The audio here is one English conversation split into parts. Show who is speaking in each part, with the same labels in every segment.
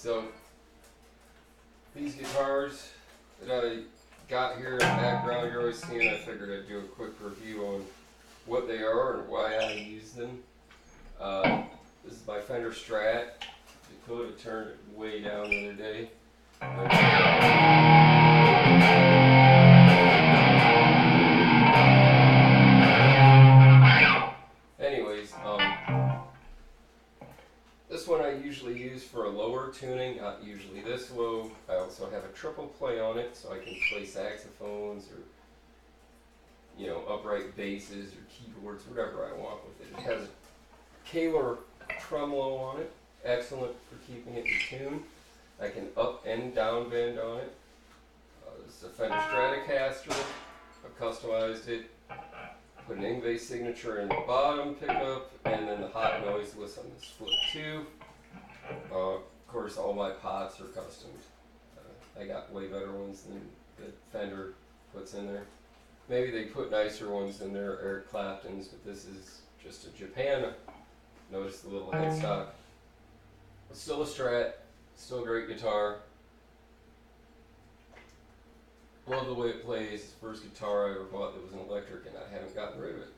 Speaker 1: So these guitars that I got here in the background you're always seeing, I figured I'd do a quick review on what they are and why I use them. This is my Fender Strat. If you could have turned it way down the other day. Anyways, this one I usually use for a lower tuning, not usually this low. I also have a triple play on it, so I can play saxophones or, you know, upright basses or keyboards, whatever I want with it. It has a Kaler tremolo on it, excellent for keeping it in tune. I can up and down bend on it. This is a Fender Stratocaster. I've customized it. Put an Ingve signature in the bottom pickup, and then the hot noise was on this flip too. Of course, all my pots are custom. I got way better ones than the Fender puts in there. Maybe they put nicer ones in there, Eric Clapton's, but this is just a Japan. Notice the little headstock. It's still a Strat, still a great guitar. Love the way it plays. First guitar I ever bought that was an electric, and I haven't gotten rid of it.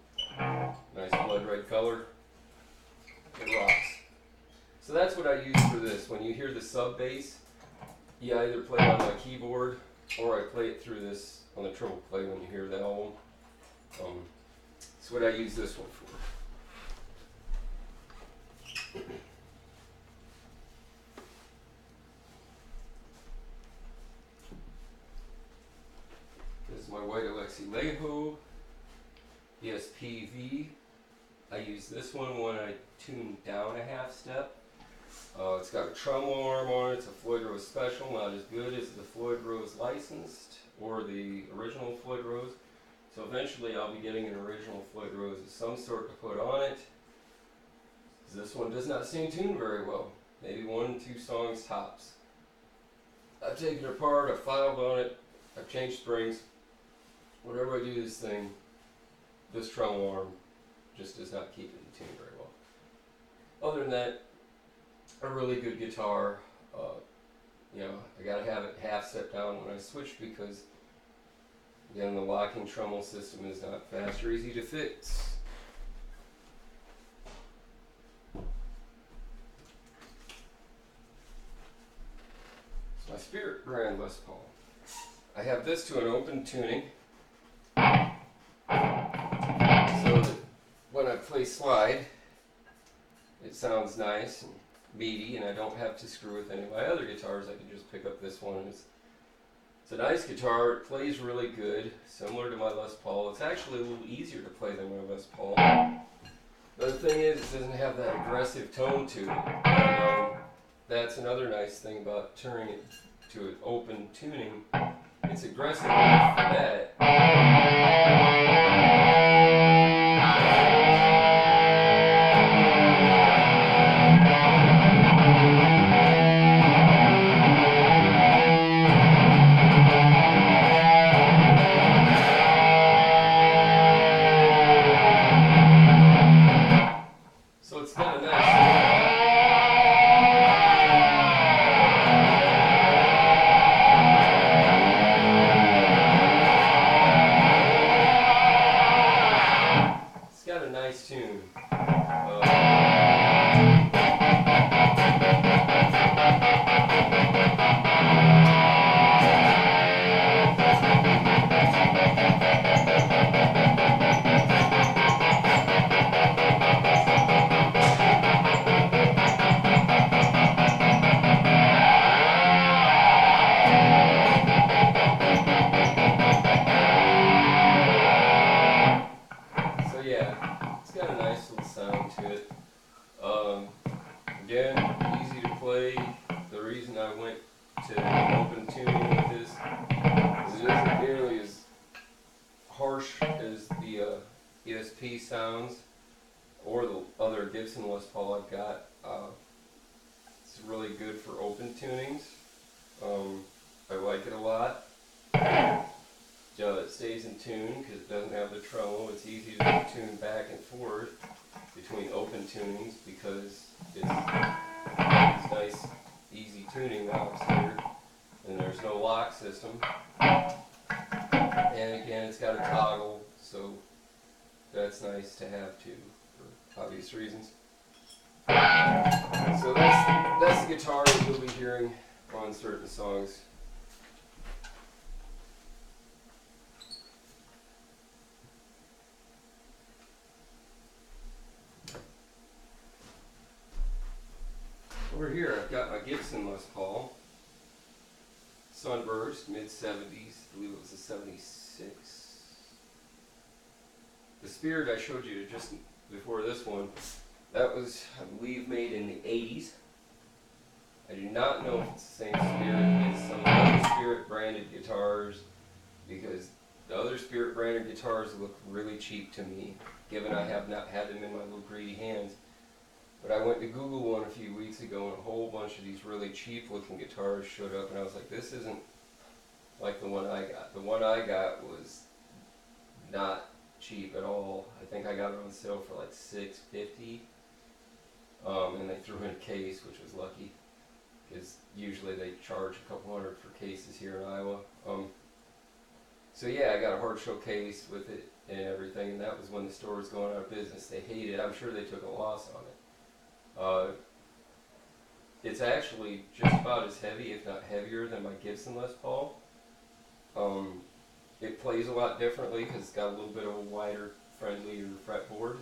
Speaker 1: Nice blood red color. It rocks. So that's what I use for this. When you hear the sub bass, you either play it on my keyboard or I play it through this on the triple play when you hear the album. That's what I use this one for. This is my white Evilstalkerhorne ESP-V. I use this one when I tune down a half step. It's got a tremolo arm on it. It's a Floyd Rose special, not as good as the Floyd Rose licensed or the original Floyd Rose. So eventually I'll be getting an original Floyd Rose of some sort to put on it. This one does not seem tuned very well. Maybe 1 or 2 songs tops. I've taken it apart, I've filed on it, I've changed springs. Whatever I do to this thing, this tremolo arm just does not keep it in tune very well. Other than that, a really good guitar. You know, I gotta have it half step down when I switch because, again, the locking tremolo system is not fast or easy to fix. It's my Spirit brand Les Paul. I have this to an open tuning. So that when I play slide, it sounds nice and meaty, and I don't have to screw with any of my other guitars. I can just pick up this one. It's a nice guitar. It plays really good, similar to my Les Paul. It's actually a little easier to play than my Les Paul. But the thing is, it doesn't have that aggressive tone to it. And, that's another nice thing about turning it to an open tuning. It's aggressive enough for that. So it's kind of nice. Nice tune. So yeah, it's got a nice little sound to it. Again, easy to play. The reason I went to open tuning with this is it isn't nearly as harsh as the ESP sounds or the other Gibson Les Paul I've got. It's really good for open tunings. I like it a lot. It stays in tune because it doesn't have the tremolo. It's easy to tune back and forth between open tunings because it's nice, easy tuning knobs here, and there's no lock system. And again, it's got a toggle, so that's nice to have too, for obvious reasons. So that's the guitar that you'll be hearing on certain songs. Over here, I've got my Gibson Les Paul, Sunburst, mid-70s, I believe it was a 76. The Spirit I showed you just before this one, that was, I believe, made in the 80s. I do not know if it's the same Spirit as some of the other Spirit branded guitars, because the other Spirit branded guitars look really cheap to me, given I have not had them in my little greedy hands. But I went to Google one a few weeks ago, and a whole bunch of these really cheap looking guitars showed up, and I was like, this isn't like the one I got. The one I got was not cheap at all. I think I got it on sale for like $650, and they threw in a case, which was lucky, because usually they charge a couple $100 for cases here in Iowa. So yeah, I got a hard shell case with it and everything, and that was when the store was going out of business. They hated it. I'm sure they took a loss on it. It's actually just about as heavy, if not heavier, than my Gibson Les Paul. It plays a lot differently because it's got a little bit of a wider, friendlier fretboard.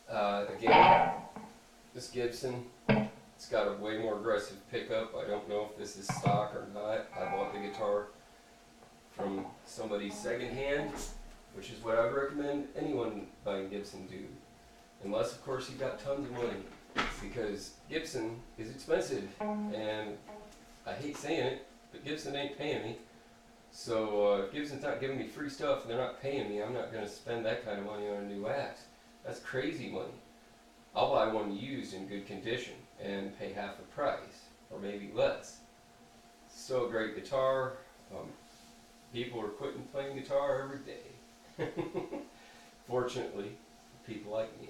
Speaker 1: Again, this Gibson, it's got a way more aggressive pickup. I don't know if this is stock or not. I bought the guitar from somebody secondhand, which is what I would recommend anyone buying Gibson do. Unless, of course, you've got tons of money, because Gibson is expensive, and I hate saying it, but Gibson ain't paying me. So if Gibson's not giving me free stuff and they're not paying me, I'm not going to spend that kind of money on a new axe. That's crazy money. I'll buy one used in good condition and pay half the price, or maybe less. So great guitar. People are quitting playing guitar every day. Fortunately, people like me.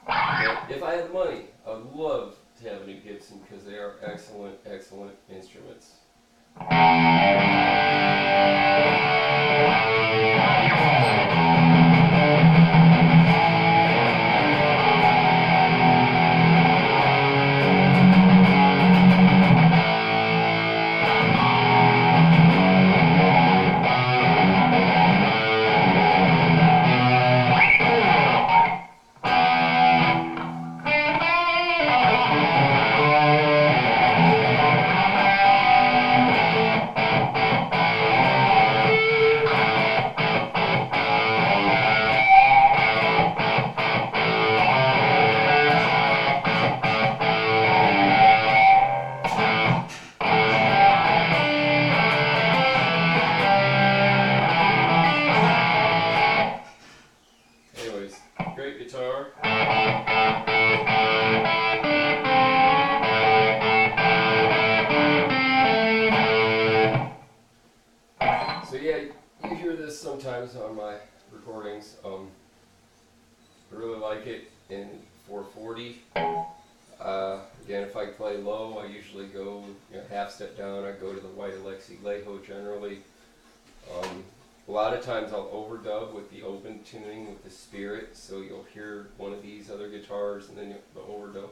Speaker 1: But if I had the money, I would love to have a new Gibson, because they are excellent, excellent instruments. Great guitar. So yeah, you hear this sometimes on my recordings. I really like it in 440. Again, if I play low, I usually go half step down. I go to the white Alexi Leho generally. A lot of times I'll overdub with the open tuning with the Spirit, so you'll hear one of these other guitars, and then the overdub,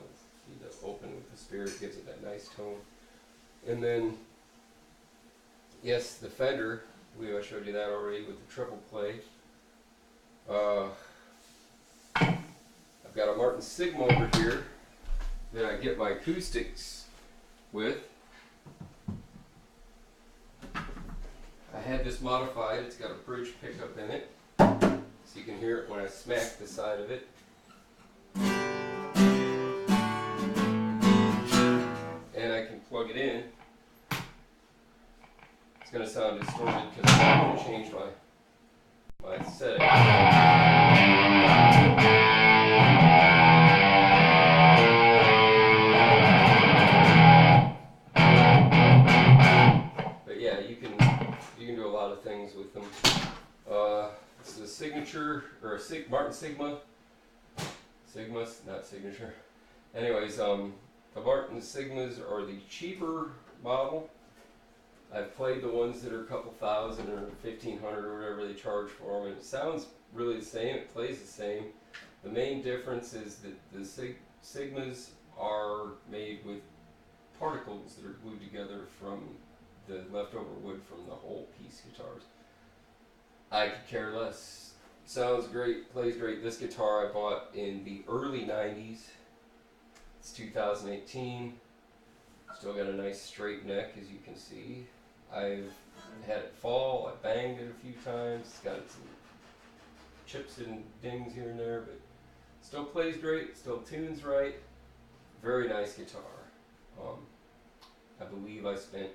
Speaker 1: the open with the Spirit gives it that nice tone. And then, yes, the Fender, I believe I showed you that already with the triple play. I've got a Martin Sigma over here that I get my acoustics with. I had this modified. It's got a bridge pickup in it, so you can hear it when I smack the side of it. And I can plug it in. It's going to sound distorted because I'm going to change my setting. But yeah, you can do a lot of things with them. This is a signature, or a Martin Sigma. Sigma's not signature. Anyways, The Martin Sigmas are the cheaper model. I've played the ones that are a couple thousand or 1,500 or whatever they charge for them, and it sounds really the same, it plays the same. The main difference is that the Sigmas are made with particles that are glued together from the leftover wood from the whole piece guitars. I could care less. Sounds great, plays great. This guitar I bought in the early 90s. It's 2018. Still got a nice straight neck, as you can see. I've had it fall, I banged it a few times. It's got some chips and dings here and there, but still plays great, still tunes right. Very nice guitar. I believe I spent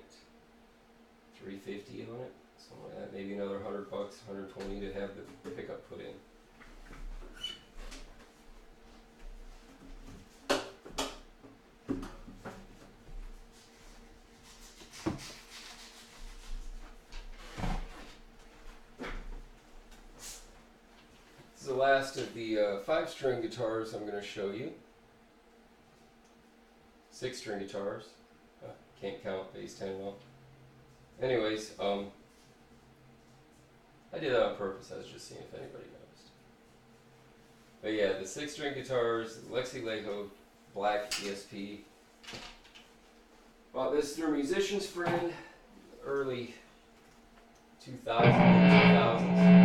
Speaker 1: $350 on it, something like that. Maybe another $100, $120 to have the pickup put in. This is the last of the 5-string guitars I'm going to show you. 6-string guitars. Can't count bass 10 well. Anyways, I did that on purpose. I was just seeing if anybody noticed. But yeah, the 6-string guitars, the Lexi Leho Black ESP. Bought this through Musician's Friend, early 2000s.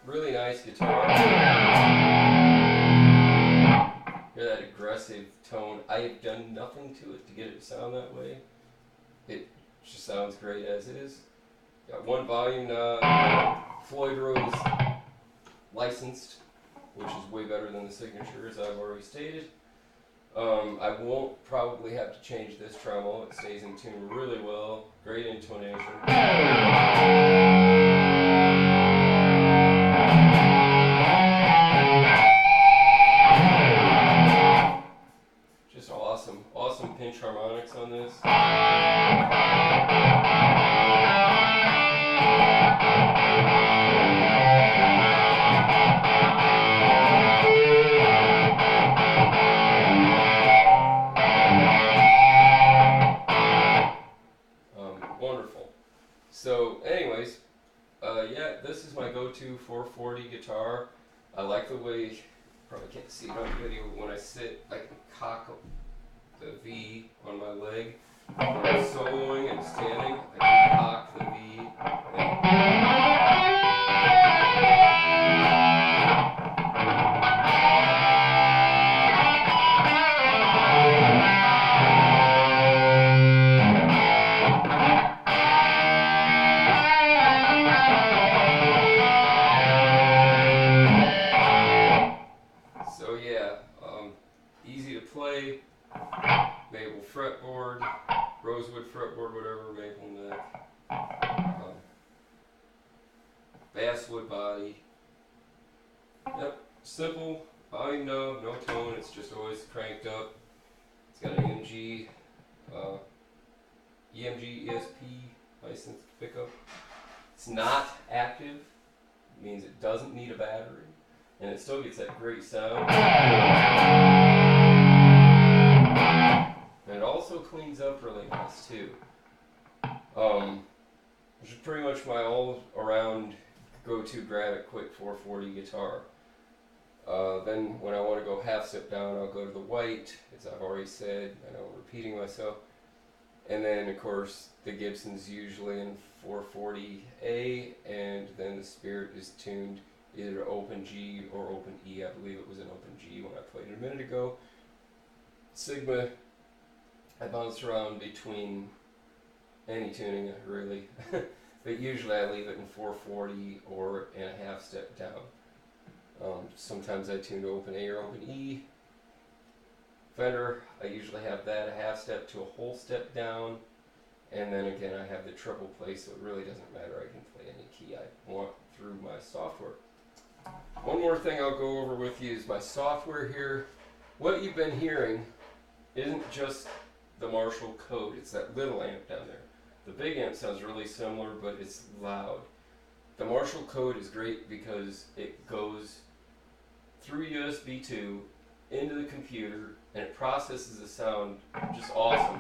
Speaker 1: Really nice guitar. Hear that aggressive tone. I have done nothing to it to get it to sound that way. It just sounds great as it is. Got one volume knob. Floyd Rose licensed, which is way better than the Signature, as I've already stated. I won't probably have to change this tremolo. It stays in tune really well. Great intonation. Just awesome pinch harmonics on this. Wonderful. So anyways, yeah, this is my go-to 440 guitar. I like the way, probably can't see it on video, but when I sit, I can cock the V on my leg. When I'm soloing and standing, I can cock the V. So yeah, easy to play. Maple fretboard, rosewood fretboard, whatever, maple neck. Basswood body. Yep, simple, volume knob, no tone, it's just always cranked up. It's got an EMG ESP licensed pickup. It's not active, it means it doesn't need a battery, and it still gets that great sound. And it also cleans up really nice too. Which is pretty much my all-around go-to grab-it-quick 440 guitar. Then when I want to go half step down, I'll go to the white, as I've already said. I know I'm repeating myself. And then of course the Gibson's usually in 440A, and then the Spirit is tuned either to open G or open E. I believe it was an open G when I played it a minute ago. Sigma, I bounce around between any tuning really, but usually I leave it in 440 or in a half step down. Sometimes I tune to open A or open E. Fender, I usually have that a half step to a whole step down, and then again I have the triple play, so it really doesn't matter. I can play any key I want through my software. One more thing I'll go over with you is my software here. What you've been hearing isn't just the Marshall code, it's that little amp down there. The big amp sounds really similar, but it's loud. The Marshall code is great because it goes through USB 2 into the computer, and it processes the sound just awesome.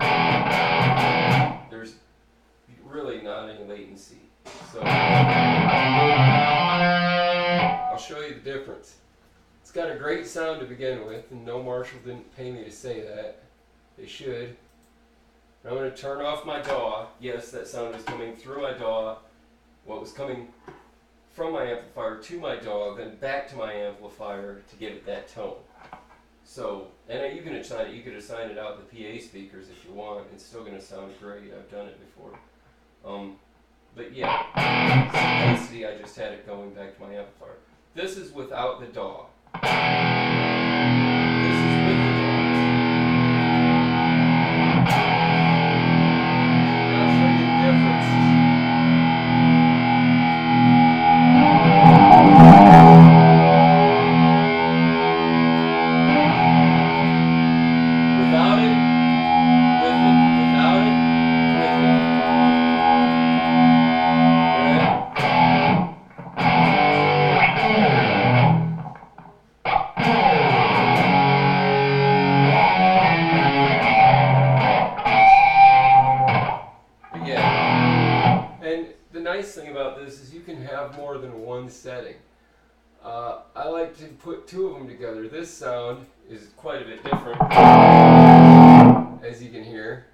Speaker 1: There's really not any latency. So I'll show you the difference. It's got a great sound to begin with, and no, Marshall didn't pay me to say that. They should. I'm going to turn off my DAW. Yes, that sound is coming through my DAW. What was coming from my amplifier to my DAW, then back to my amplifier to give it that tone. So, and you can assign it out the PA speakers if you want. It's still going to sound great. I've done it before. But yeah, simplicity, I just had it going back to my amplifier. This is without the DAW. This is with the DAW. I'll show you the difference. Without it, with it. Without it, with it. Nice thing about this is you can have more than one setting. I like to put two of them together. This sound is quite a bit different, as you can hear.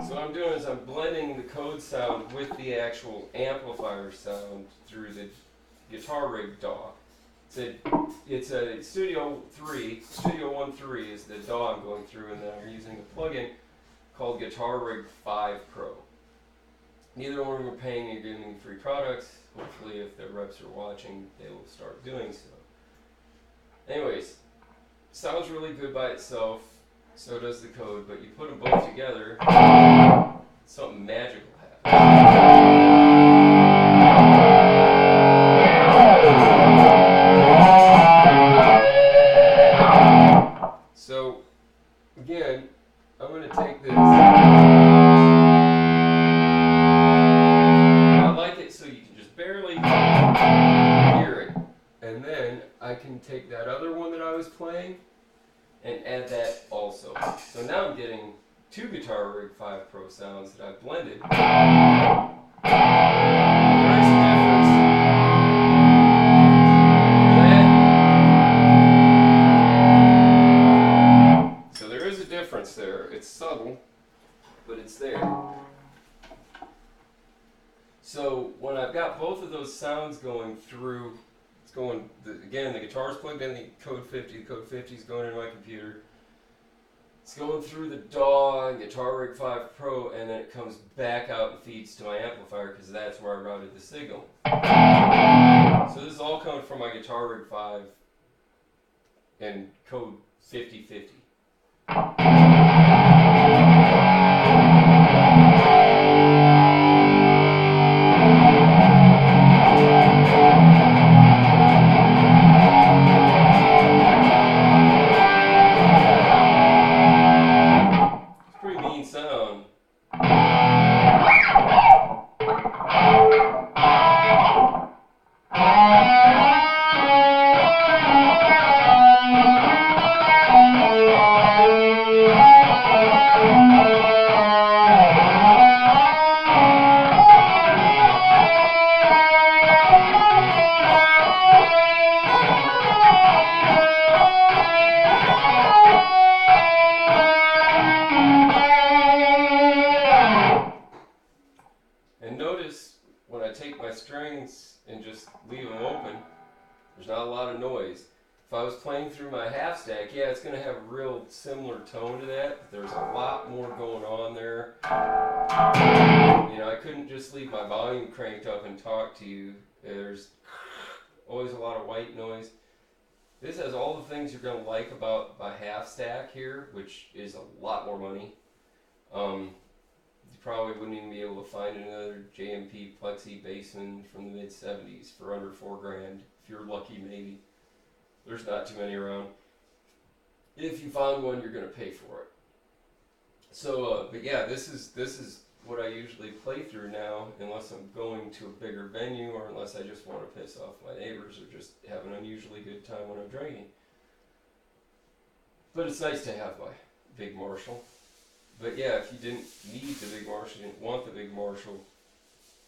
Speaker 1: So what I'm doing is I'm blending the code sound with the actual amplifier sound through the guitar rig DAW. It's a Studio 1.3 is the DAW I'm going through, and then I'm using a plugin called Guitar Rig 5 Pro. Neither one of them are paying me or giving me free products. Hopefully, if their reps are watching, they will start doing so. Anyways, sounds really good by itself, so does the code, but you put them both together, something magical happens. So, again, I'm going to take this. I like it so you can just barely hear it. And then I can take that other one that I was playing and add that also. So now I'm getting two Guitar Rig 5 Pro sounds that I've blended. There's a difference. There. It's subtle, but it's there. So when I've got both of those sounds going through, it's going, again, the guitar's plugged in the Code 50, the Code 50 is going into my computer. It's going through the DAW and Guitar Rig 5 Pro, and then it comes back out and feeds to my amplifier because that's where I routed the signal. So this is all coming from my Guitar Rig 5 and Code 5050. It's a pretty mean sound. And notice when I take my strings and just leave them open, there's not a lot of noise. If I was playing through my half stack, yeah, it's going to have a real similar tone to that, but there's a lot more going on there. You know, I couldn't just leave my volume cranked up and talk to you. There's always a lot of white noise. This has all the things you're going to like about my half stack here, which is a lot more money. You probably wouldn't even be able to find another JMP Plexi Bassman from the mid-70s for under $4,000. If you're lucky, maybe. There's not too many around. If you found one, you're going to pay for it. So, but yeah, this is what I usually play through now, unless I'm going to a bigger venue or unless I just want to piss off my neighbors or just have an unusually good time when I'm drinking. But it's nice to have my big Marshall. But yeah, if you didn't need the big Marshall, you didn't want the big Marshall,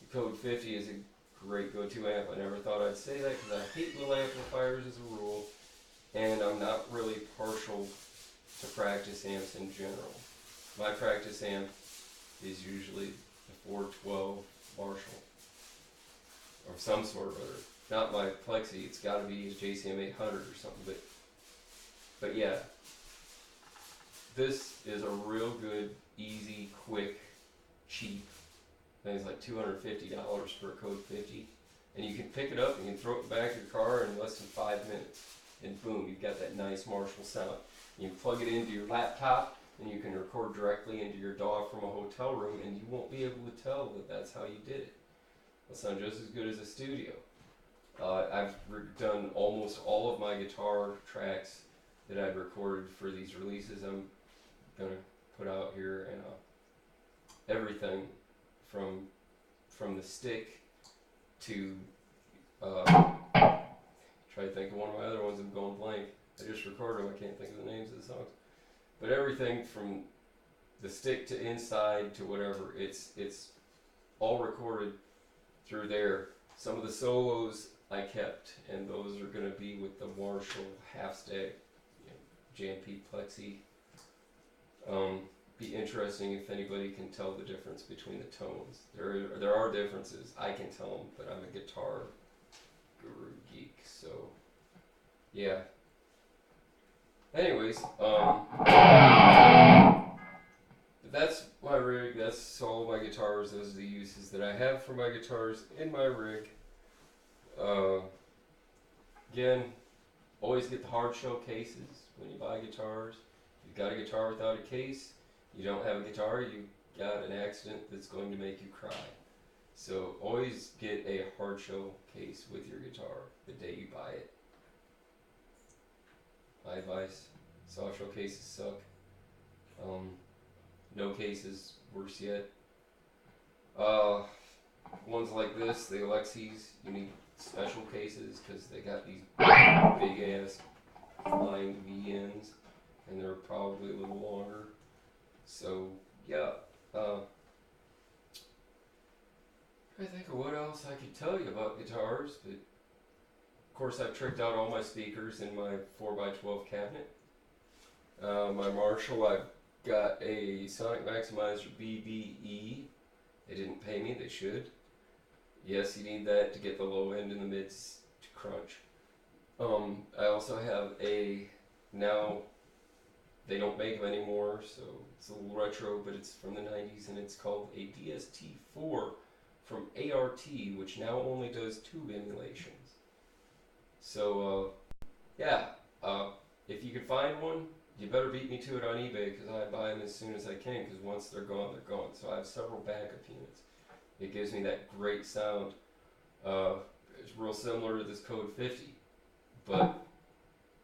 Speaker 1: the Code 50 is a great go-to amp. I never thought I'd say that because I hate little amplifiers as a rule, and I'm not really partial to practice amps in general. My practice amp is usually the 412 Marshall or some sort of other. Not my Plexi, it's got to be a JCM 800 or something. But yeah, this is a real good, easy, quick, cheap. I think it's like $250 for a Code 50, and you can pick it up and you can throw it in the back of your car in less than 5 minutes, and boom, you've got that nice Marshall sound. You can plug it into your laptop and you can record directly into your DAW from a hotel room, and you won't be able to tell that that's how you did it. It'll sound just as good as a studio. I've done almost all of my guitar tracks that I've recorded for these releases I'm gonna put out here, and everything from the stick to try to think of one of my other ones. I'm going blank. I just recorded them. I can't think of the names of the songs. But everything from the stick to inside to whatever, it's all recorded through there. Some of the solos I kept, and those are going to be with the Marshall half stack, JMP Plexi. Be interesting if anybody can tell the difference between the tones. There are differences. I can tell them, but I'm a guitar guru geek, so yeah. Anyways, that's my rig. That's all my guitars. Those are the uses that I have for my guitars in my rig. Again, always get the hard shell cases when you buy guitars. If you've got a guitar without a case, you don't have a guitar, you got an accident that's going to make you cry. So always get a hard shell case with your guitar the day you buy it. My advice: soft shell cases suck. No cases, worse yet. Ones like this, the Alexis, you need special cases because they got these big ass lined V-ends, and they're probably a little longer. So yeah, I think of what else I could tell you about guitars, but of course I've tricked out all my speakers in my 4x12 cabinet. My Marshall, I've got a Sonic Maximizer BBE. They didn't pay me, they should. Yes, you need that to get the low end and the mids to crunch. I also have now they don't make them anymore, so it's a little retro, but it's from the 90s, and it's called a DST-4 from ART, which now only does tube emulations. So, if you can find one, you better beat me to it on eBay, because I buy them as soon as I can, because once they're gone, they're gone. So I have several backup units. It gives me that great sound. It's real similar to this Code 50, but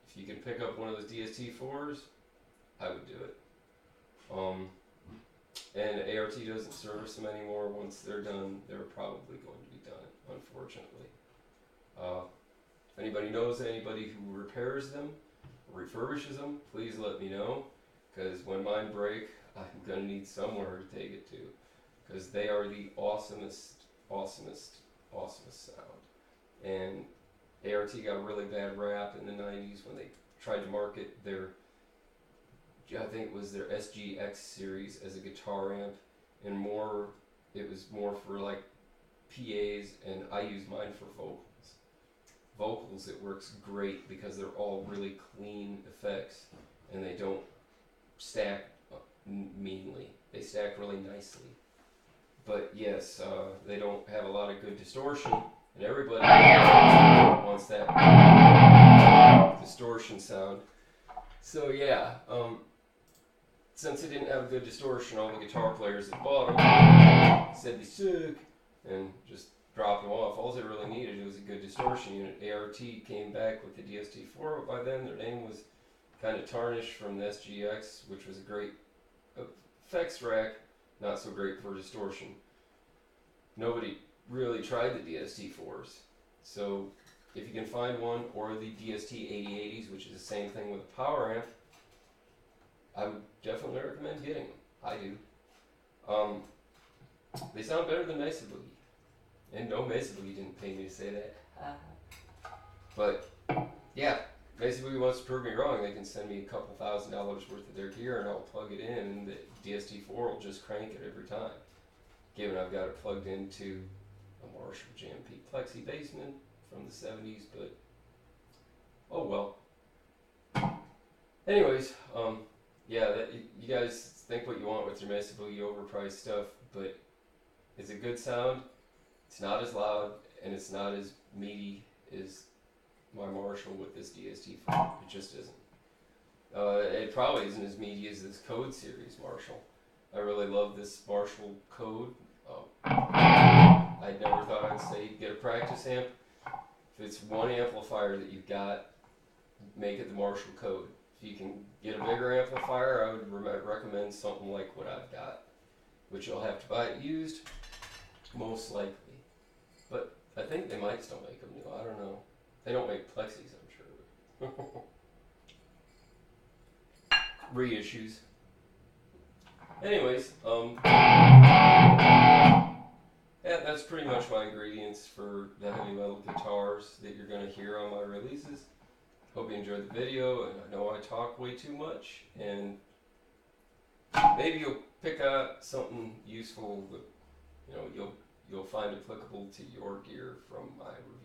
Speaker 1: if you can pick up one of those DST-4s, I would do it. And ART doesn't service them anymore. Once they're done, they're probably going to be done, unfortunately. If anybody knows anybody who repairs them, refurbishes them, please let me know, because when mine break, I'm going to need somewhere to take it to, because they are the awesomest sound. And ART got a really bad rap in the 90s when they tried to market their, I think it was their SGX series as a guitar amp, and it was more for like PAs, and I use mine for vocals. It works great because they're all really clean effects, and they don't stack meanly. They stack really nicely. But yes, they don't have a lot of good distortion, and everybody wants that distortion sound. So yeah, since they didn't have a good distortion, all the guitar players that bought them said they suck and just dropped them off. All they really needed was a good distortion unit. ART came back with the DST-4, but by then their name was kind of tarnished from the SGX, which was a great effects rack, not so great for distortion. Nobody really tried the DST-4s, so if you can find one, or the DST-8080s, which is the same thing with a power amp, I would definitely recommend getting them. I do. They sound better than Mesa Boogie. And no, Mesa Boogie didn't pay me to say that. But, yeah, Mesa Boogie wants to prove me wrong. They can send me a couple $1,000s worth of their gear and I'll plug it in and the DST-4 will just crank it every time. Given I've got it plugged into a Marshall Jam Peak Plexi Basement from the 70s, but oh well. Anyways, yeah, you guys think what you want with your Mesa Boogie overpriced stuff, but it's a good sound, it's not as loud, and it's not as meaty as my Marshall with this DST-4. It just isn't. It probably isn't as meaty as this Code series Marshall. I really love this Marshall Code. I never thought I'd say get a practice amp. If it's one amplifier that you've got, make it the Marshall Code. If you can get a bigger amplifier, I would recommend something like what I've got, which you'll have to buy it used, most likely. But I think they might still make them new. I don't know. They don't make Plexis, I'm sure. Reissues. Anyways, yeah, that's pretty much my ingredients for the heavy metal guitars that you're going to hear on my releases. Hope you enjoyed the video, and I know I talk way too much, and maybe you'll pick out something useful that you'll find applicable to your gear from my review.